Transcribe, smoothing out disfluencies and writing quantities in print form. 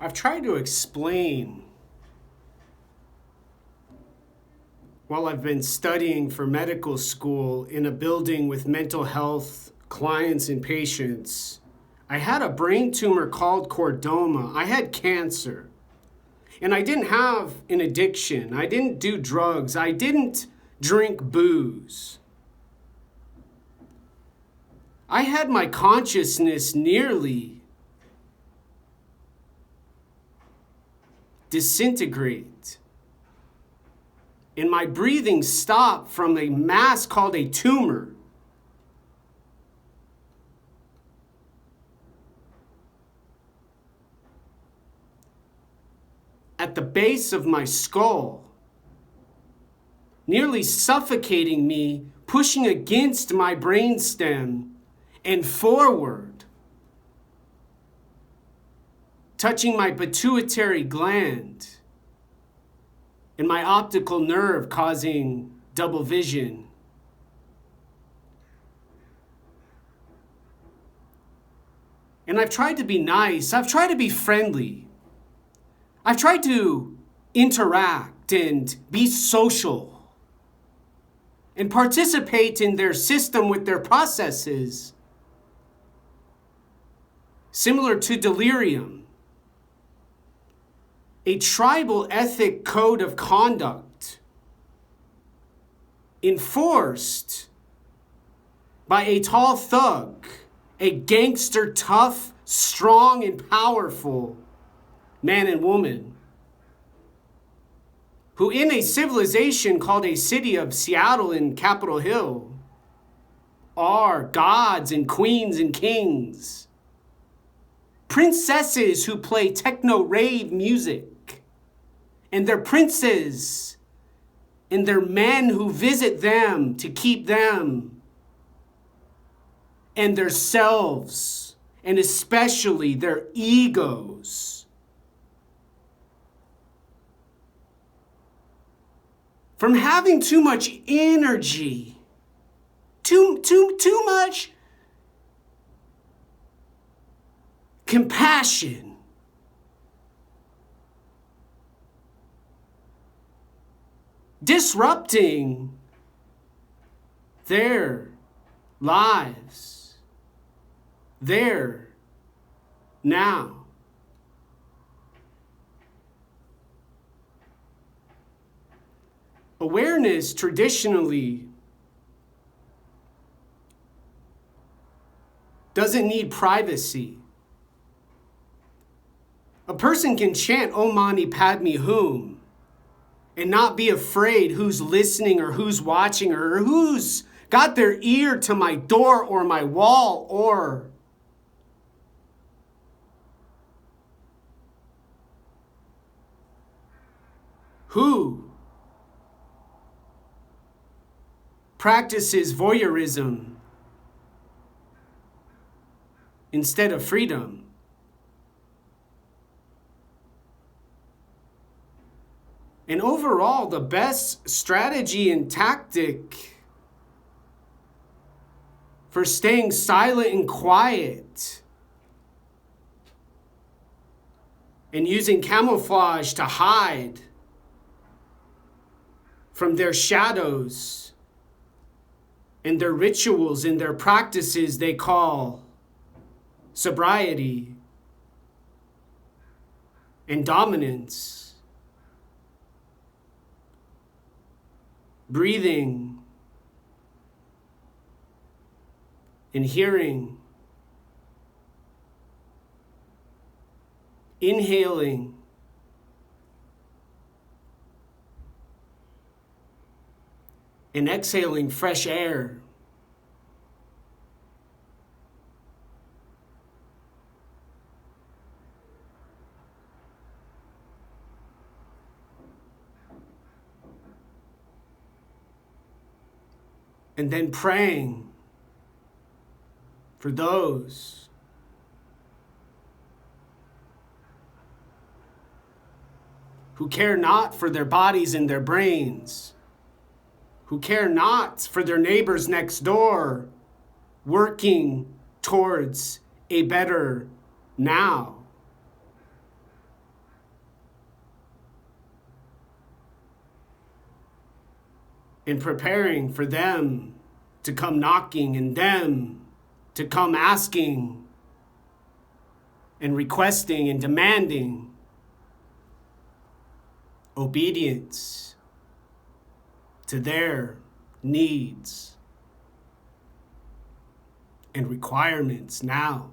I've tried to explain while I've been studying for medical school in a building with mental health clients and patients. I had a brain tumor called chordoma. I had cancer. And I didn't have an addiction. I didn't do drugs. I didn't drink booze. I had my consciousness nearly disintegrate. And my breathing stopped from a mass called a tumor. At the base of my skull, nearly suffocating me, pushing against my brainstem and forward, touching my pituitary gland and my optical nerve, causing double vision. And I've tried to be nice. I've tried to be friendly. I've tried to interact and be social and participate in their system with their processes, similar to delirium, a tribal ethic code of conduct enforced by a tall thug, a gangster, tough, strong, and powerful man and woman, who in a civilization called a city of Seattle and Capitol Hill are gods and queens and kings, princesses who play techno rave music, and their princes and their men who visit them to keep them and their selves, and especially their egos, from having too much energy, too much compassion, disrupting their lives, there, now. Awareness traditionally doesn't need privacy. A person can chant Om Mani Padme Hum and not be afraid who's listening or who's watching or who's got their ear to my door or my wall or who practices voyeurism instead of freedom. And overall, the best strategy and tactic for staying silent and quiet and using camouflage to hide from their shadows and their rituals and their practices they call sobriety and dominance, breathing and hearing, inhaling and exhaling fresh air. And then praying for those who care not for their bodies and their brains, who care not for their neighbors next door, working towards a better now. in preparing for them to come knocking and them to come asking and requesting and demanding obedience to their needs and requirements now.